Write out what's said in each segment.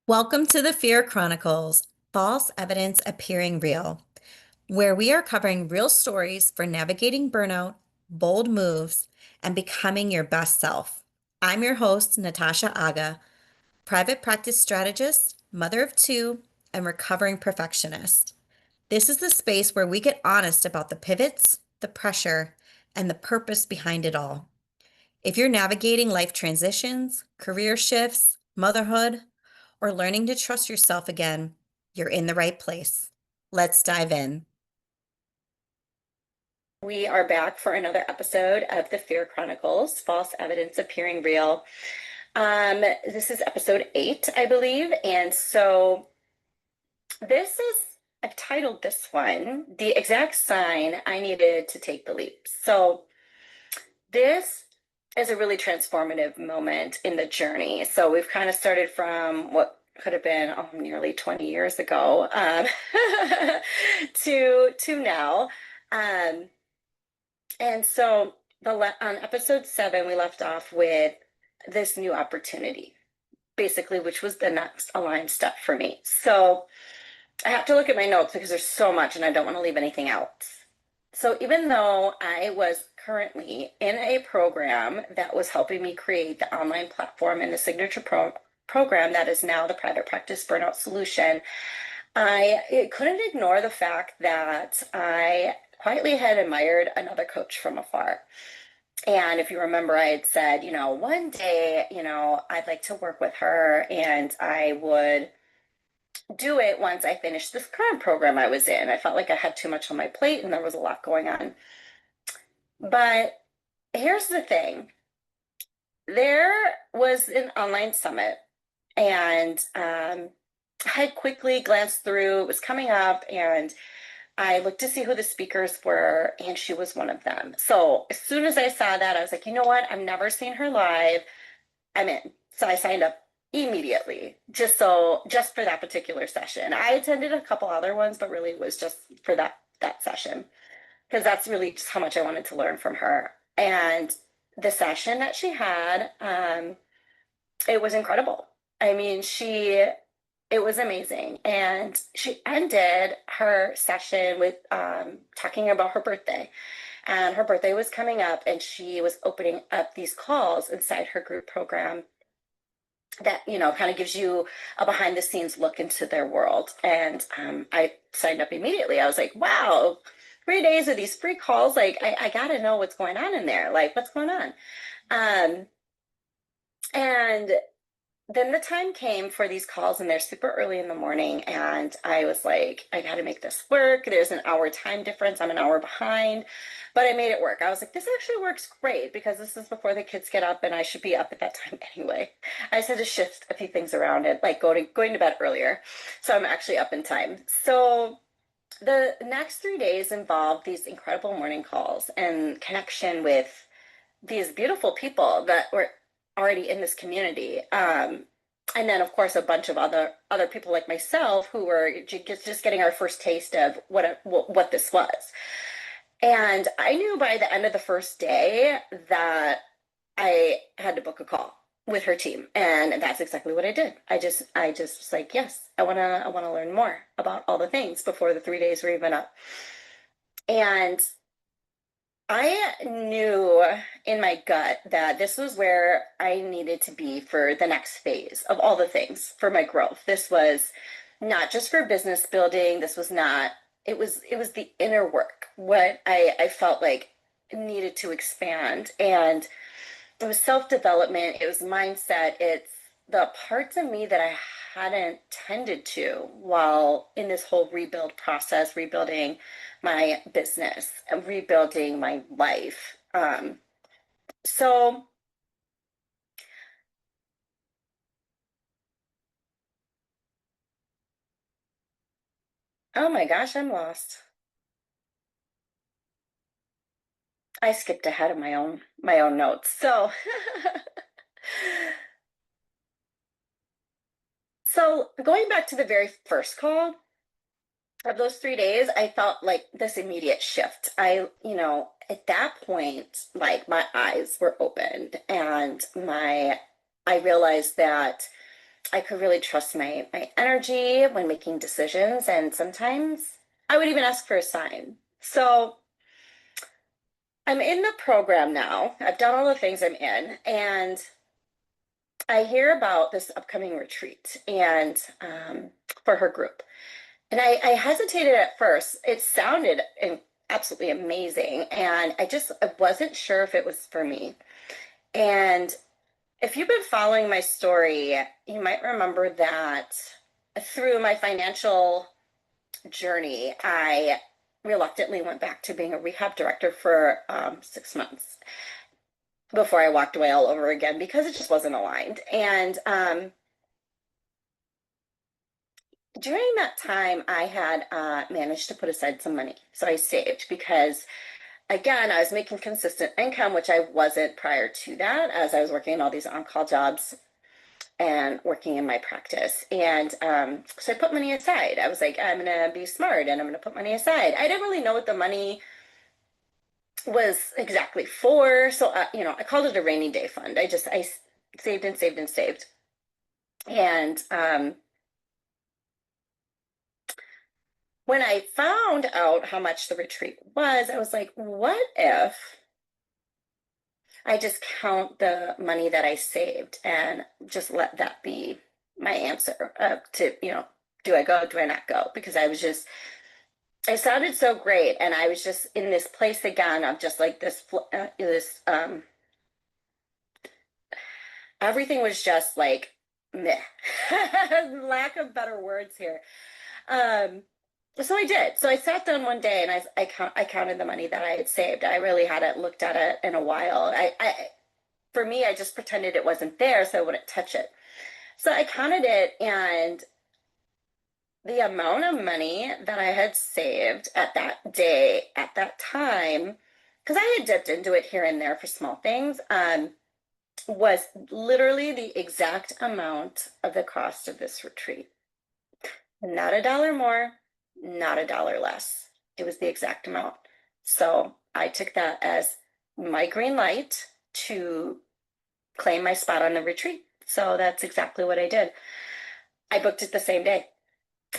Welcome to the F.E.A.R Chronicles, false evidence appearing real, where we are covering real stories for navigating burnout, bold moves, and becoming your best self. I'm your host, Natasha Agha, private practice strategist, mother of two, and recovering perfectionist. This is the space where we get honest about the pivots, the pressure, and the purpose behind it all. If you're navigating life transitions, career shifts, motherhood, or learning to trust yourself again, you're in the right place. Let's dive in. We are back for another episode of the F.E.A.R Chronicles, false evidence appearing real. This is episode 8, I believe. And so I've titled this one, The Exact Sign I Needed to Take the Leap. So this is a really transformative moment in the journey. So we've kind of started from what could have been nearly 20 years ago to now. Um, and so on episode 7, we left off with this new opportunity, basically, which was the next aligned step for me. So I have to look at my notes because there's so much and I don't want to leave anything out. So even though I was currently in a program that was helping me create the online platform and the signature program that is now the private practice burnout solution, I couldn't ignore the fact that I quietly had admired another coach from afar. And if you remember, I had said, one day, I'd like to work with her and I would do it once I finished this current program I was in. I felt like I had too much on my plate and there was a lot going on. But here's the thing. There was an online summit and I quickly glanced through, it was coming up, and I looked to see who the speakers were, and she was one of them. So as soon as I saw that, I was like, you know what? I've never seen her live. I'm in. So I signed up immediately, just for that particular session. I attended a couple other ones, but really it was just for that session, because that's really just how much I wanted to learn from her. And the session that she had, it was incredible. I mean, it was amazing. And she ended her session with talking about her birthday. And her birthday was coming up, and she was opening up these calls inside her group program that, kind of gives you a behind the scenes look into their world. And I signed up immediately. I was like, wow, 3 days of these free calls. Like, I got to know what's going on in there. Like, what's going on? Um, and then the time came for these calls, and they're super early in the morning, and I was like, I got to make this work. There's an hour time difference. I'm an hour behind, but I made it work. I was like, this actually works great because this is before the kids get up, and I should be up at that time anyway. I just had to shift a few things around it, like going to bed earlier, so I'm actually up in time. So the next 3 days involved these incredible morning calls and connection with these beautiful people that were already in this community. And then, of course, a bunch of other people like myself who were just getting our first taste of what this was. And I knew by the end of the first day that I had to book a call with her team, and that's exactly what I did. I just was like, yes, I wanna learn more about all the things before the 3 days were even up. And I knew in my gut that this was where I needed to be for the next phase of all the things for my growth. This was not just for business building. This was not, it was the inner work, what I felt like needed to expand. And it was self-development, it was mindset, it's the parts of me that I hadn't tended to while in this whole rebuild process, rebuilding my business and rebuilding my life. So, oh my gosh, I'm lost. I skipped ahead of my own notes. So, so going back to the very first call, of those 3 days, I felt like this immediate shift. At that point, like my eyes were opened and I realized that I could really trust my energy when making decisions, and sometimes I would even ask for a sign. So I'm in the program now. I've done all the things I'm in, and I hear about this upcoming retreat and for her group. And I hesitated at first. It sounded absolutely amazing, and I wasn't sure if it was for me. And if you've been following my story, you might remember that through my financial journey, I reluctantly went back to being a rehab director for 6 months before I walked away all over again because it just wasn't aligned. And during that time, I had managed to put aside some money. So I saved because, again, I was making consistent income, which I wasn't prior to that, as I was working in all these on-call jobs and working in my practice. And so I put money aside. I was like, I'm going to be smart and I'm going to put money aside. I didn't really know what the money was exactly for. So, I called it a rainy day fund. I saved and saved and saved. And when I found out how much the retreat was, I was like, what if I just count the money that I saved and just let that be my answer do I go, do I not go? Because it sounded so great. And I was just in this place again of just like everything was just like meh, lack of better words here. Um, so I did. So I sat down one day and I counted the money that I had saved. I really hadn't looked at it in a while. For me, I just pretended it wasn't there so I wouldn't touch it. So I counted it, and the amount of money that I had saved at that day, at that time, because I had dipped into it here and there for small things, was literally the exact amount of the cost of this retreat. Not a dollar more, not a dollar less. It was the exact amount. So I took that as my green light to claim my spot on the retreat. So that's exactly what I did. I booked it the same day.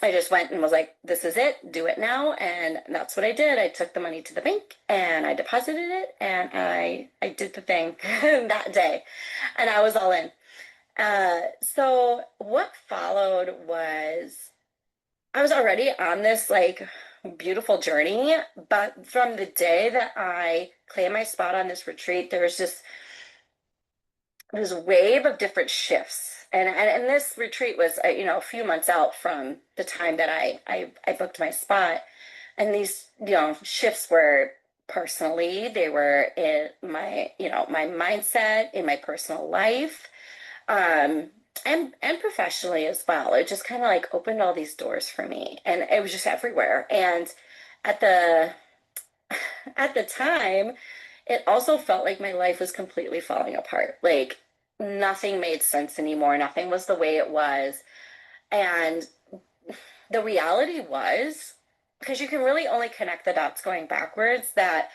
I just went and was like, this is it, do it now. And that's what I did. I took the money to the bank and I deposited it, and I did the thing that day, and I was all in. So what followed was I was already on this like beautiful journey, but from the day that I claimed my spot on this retreat, there was just this wave of different shifts. And this retreat was a few months out from the time that I booked my spot. And these shifts were personally, they were in my mindset, in my personal life, um and professionally as well. It just kind of like opened all these doors for me, and it was just everywhere. And at the at the time, it also felt like my life was completely falling apart. Like nothing made sense anymore. Nothing was the way it was. And the reality was, because you can really only connect the dots going backwards, that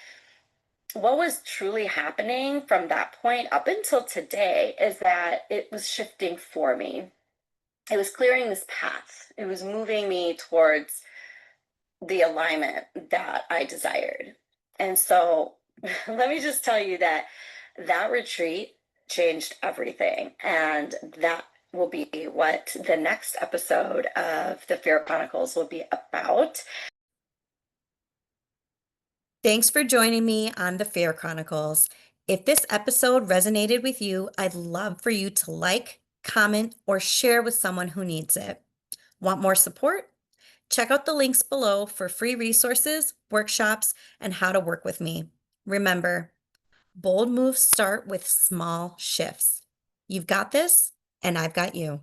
what was truly happening from that point up until today is that it was shifting for me. It was clearing this path. It was moving me towards the alignment that I desired. And so let me just tell you that that retreat changed everything. And that will be what the next episode of the F.E.A.R Chronicles will be about. Thanks for joining me on the F.E.A.R Chronicles. If this episode resonated with you, I'd love for you to like, comment, or share with someone who needs it. Want more support? Check out the links below for free resources, workshops, and how to work with me. Remember, bold moves start with small shifts. You've got this, and I've got you.